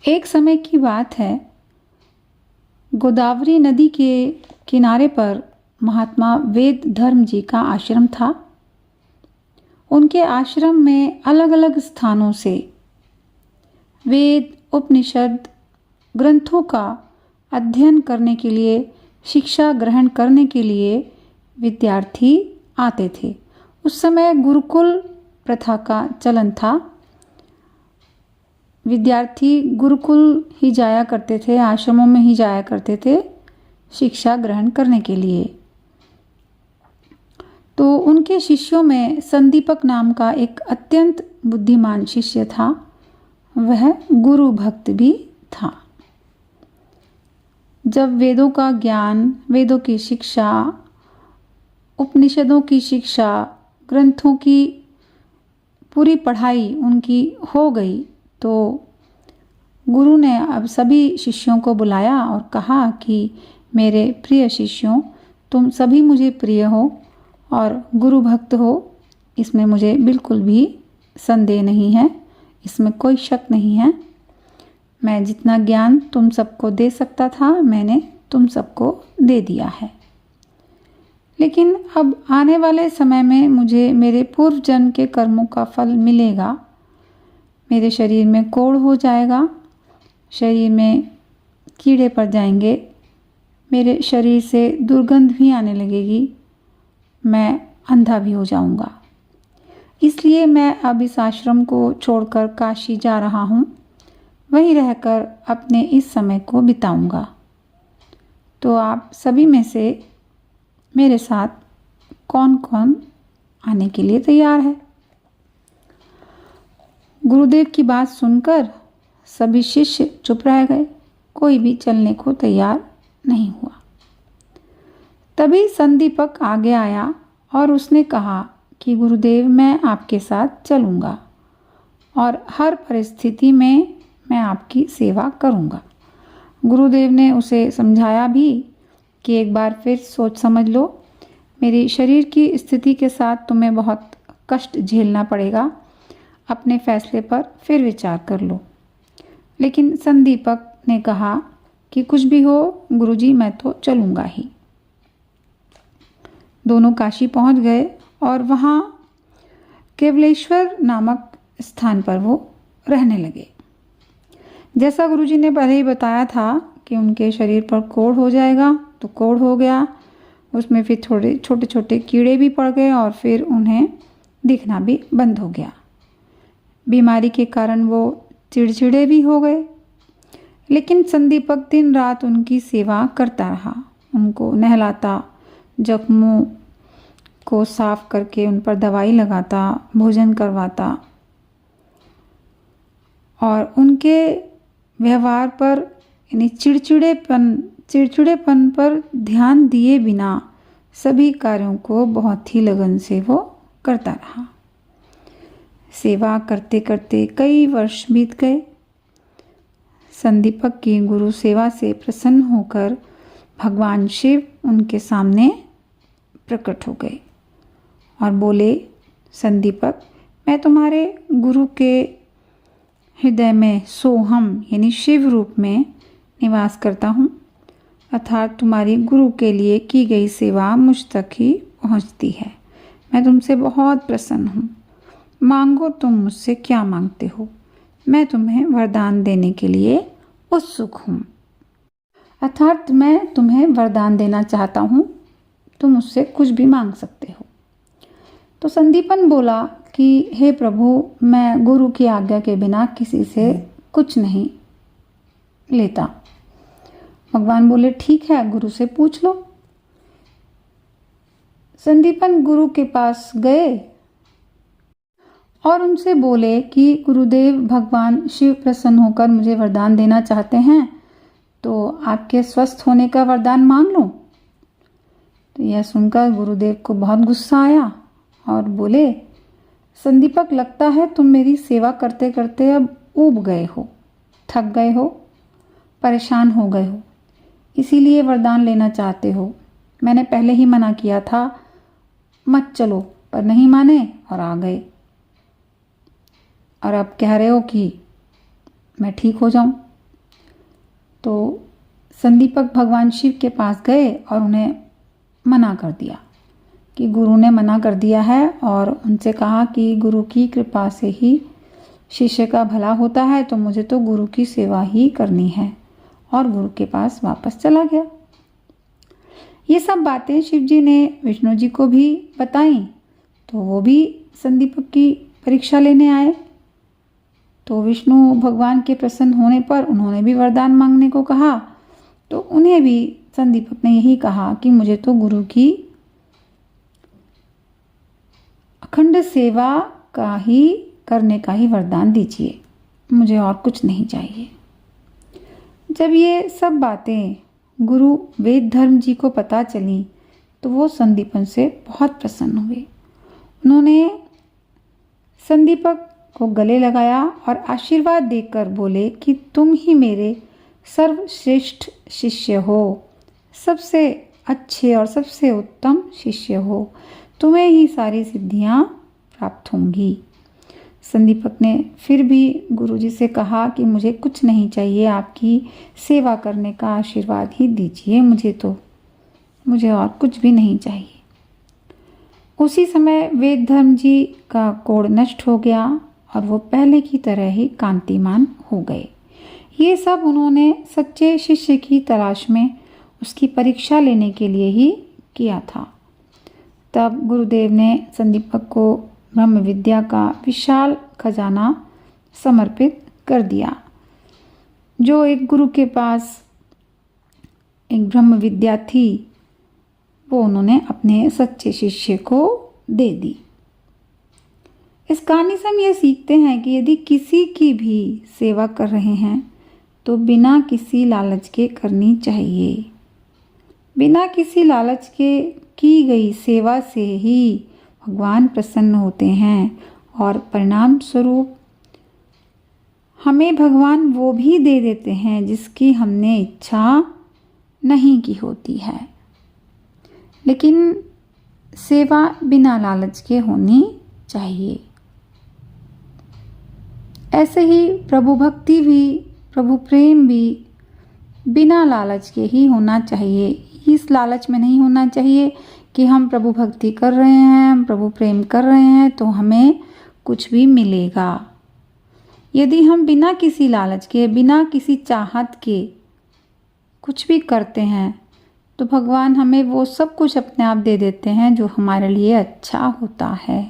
एक समय की बात है, गोदावरी नदी के किनारे पर महात्मा वेद धर्म जी का आश्रम था। उनके आश्रम में अलग अलग स्थानों से वेद उपनिषद ग्रंथों का अध्ययन करने के लिए, शिक्षा ग्रहण करने के लिए विद्यार्थी आते थे। उस समय गुरुकुल प्रथा का चलन था। विद्यार्थी गुरुकुल ही जाया करते थे, आश्रमों में ही जाया करते थे शिक्षा ग्रहण करने के लिए। तो उनके शिष्यों में संदीपक नाम का एक अत्यंत बुद्धिमान शिष्य था। वह गुरु भक्त भी था। जब वेदों का ज्ञान, वेदों की शिक्षा, उपनिषदों की शिक्षा, ग्रंथों की पूरी पढ़ाई उनकी हो गई, तो गुरु ने अब सभी शिष्यों को बुलाया और कहा कि मेरे प्रिय शिष्यों, तुम सभी मुझे प्रिय हो और गुरु भक्त हो, इसमें मुझे बिल्कुल भी संदेह नहीं है, इसमें कोई शक नहीं है। मैं जितना ज्ञान तुम सबको दे सकता था, मैंने तुम सबको दे दिया है। लेकिन अब आने वाले समय में मुझे मेरे पूर्व जन्म के कर्मों का फल मिलेगा। मेरे शरीर में कोढ़ हो जाएगा, शरीर में कीड़े पड़ जाएंगे, मेरे शरीर से दुर्गंध भी आने लगेगी, मैं अंधा भी हो जाऊंगा। इसलिए मैं अब इस आश्रम को छोड़कर काशी जा रहा हूँ। वहीं रहकर अपने इस समय को बिताऊंगा। तो आप सभी में से मेरे साथ कौन कौन आने के लिए तैयार है? गुरुदेव की बात सुनकर सभी शिष्य चुप रह गए। कोई भी चलने को तैयार नहीं हुआ। तभी संदीपक आगे आया और उसने कहा कि गुरुदेव, मैं आपके साथ चलूँगा और हर परिस्थिति में मैं आपकी सेवा करूँगा। गुरुदेव ने उसे समझाया भी कि एक बार फिर सोच समझ लो, मेरी शरीर की स्थिति के साथ तुम्हें बहुत कष्ट झेलना पड़ेगा। अपने फैसले पर फिर विचार कर लो। लेकिन संदीपक ने कहा कि कुछ भी हो गुरुजी, मैं तो चलूँगा ही। दोनों काशी पहुँच गए और वहाँ केवलेश्वर नामक स्थान पर वो रहने लगे। जैसा गुरुजी ने पहले ही बताया था कि उनके शरीर पर कोढ़ हो जाएगा, तो कोढ़ हो गया। उसमें फिर थोड़े छोटे छोटे कीड़े भी पड़ गए और फिर उन्हें दिखना भी बंद हो गया। बीमारी के कारण वो चिड़चिड़े भी हो गए। लेकिन संदीपक दिन रात उनकी सेवा करता रहा। उनको नहलाता, जख्मों को साफ करके उन पर दवाई लगाता, भोजन करवाता और उनके व्यवहार पर यानी चिड़चिड़ेपन पर ध्यान दिए बिना सभी कार्यों को बहुत ही लगन से वो करता रहा। सेवा करते करते कई वर्ष बीत गए। संदीपक की गुरु सेवा से प्रसन्न होकर भगवान शिव उनके सामने प्रकट हो गए और बोले, संदीपक, मैं तुम्हारे गुरु के हृदय में सोहम यानी शिव रूप में निवास करता हूँ, अर्थात तुम्हारी गुरु के लिए की गई सेवा मुझ तक ही पहुँचती है। मैं तुमसे बहुत प्रसन्न हूँ। मांगो तुम मुझसे क्या मांगते हो, मैं तुम्हें वरदान देने के लिए उत्सुक हूँ। अर्थात मैं तुम्हें वरदान देना चाहता हूँ, तुम मुझसे कुछ भी मांग सकते हो। तो संदीपन बोला कि हे प्रभु, मैं गुरु की आज्ञा के बिना किसी से कुछ नहीं लेता। भगवान बोले, ठीक है, गुरु से पूछ लो। संदीपन गुरु के पास गए और उनसे बोले कि गुरुदेव, भगवान शिव प्रसन्न होकर मुझे वरदान देना चाहते हैं, तो आपके स्वस्थ होने का वरदान मांग लो। तो यह सुनकर गुरुदेव को बहुत गुस्सा आया और बोले, संदीपक, लगता है तुम मेरी सेवा करते करते अब ऊब गए हो, थक गए हो, परेशान हो गए हो, इसीलिए वरदान लेना चाहते हो। मैंने पहले ही मना किया था मत चलो, पर नहीं माने और आ गए। और अब कह रहे हो कि मैं ठीक हो जाऊं। तो संदीपक भगवान शिव के पास गए और उन्हें मना कर दिया कि गुरु ने मना कर दिया है, और उनसे कहा कि गुरु की कृपा से ही शिष्य का भला होता है, तो मुझे तो गुरु की सेवा ही करनी है, और गुरु के पास वापस चला गया। ये सब बातें शिव जी ने विष्णु जी को भी बताई, तो वो भी संदीपक की परीक्षा लेने आए। तो विष्णु भगवान के प्रसन्न होने पर उन्होंने भी वरदान मांगने को कहा, तो उन्हें भी संदीपक ने यही कहा कि मुझे तो गुरु की अखंड सेवा का ही करने का ही वरदान दीजिए, मुझे और कुछ नहीं चाहिए। जब ये सब बातें गुरु वेद धर्म जी को पता चली तो वो संदीपन से बहुत प्रसन्न हुए। उन्होंने संदीपक को गले लगाया और आशीर्वाद देकर बोले कि तुम ही मेरे सर्वश्रेष्ठ शिष्य हो, सबसे अच्छे और सबसे उत्तम शिष्य हो, तुम्हें ही सारी सिद्धियां प्राप्त होंगी। संदीपक ने फिर भी गुरुजी से कहा कि मुझे कुछ नहीं चाहिए, आपकी सेवा करने का आशीर्वाद ही दीजिए, मुझे और कुछ भी नहीं चाहिए। उसी समय वेद धर्म जी का कोढ़ नष्ट हो गया और वो पहले की तरह ही कांतिमान हो गए। ये सब उन्होंने सच्चे शिष्य की तलाश में उसकी परीक्षा लेने के लिए ही किया था। तब गुरुदेव ने संदीपक को ब्रह्म विद्या का विशाल खजाना समर्पित कर दिया। जो एक गुरु के पास एक ब्रह्म विद्या थी, वो उन्होंने अपने सच्चे शिष्य को दे दी। इस कहानी से हम ये सीखते हैं कि यदि किसी की भी सेवा कर रहे हैं तो बिना किसी लालच के करनी चाहिए। बिना किसी लालच के की गई सेवा से ही भगवान प्रसन्न होते हैं, और परिणाम स्वरूप हमें भगवान वो भी दे देते हैं जिसकी हमने इच्छा नहीं की होती है। लेकिन सेवा बिना लालच के होनी चाहिए। ऐसे ही प्रभु भक्ति भी, प्रभु प्रेम भी बिना लालच के ही होना चाहिए। इस लालच में नहीं होना चाहिए कि हम प्रभु भक्ति कर रहे हैं, हम प्रभु प्रेम कर रहे हैं तो हमें कुछ भी मिलेगा। यदि हम बिना किसी लालच के, बिना किसी चाहत के कुछ भी करते हैं तो भगवान हमें वो सब कुछ अपने आप दे देते हैं जो हमारे लिए अच्छा होता है।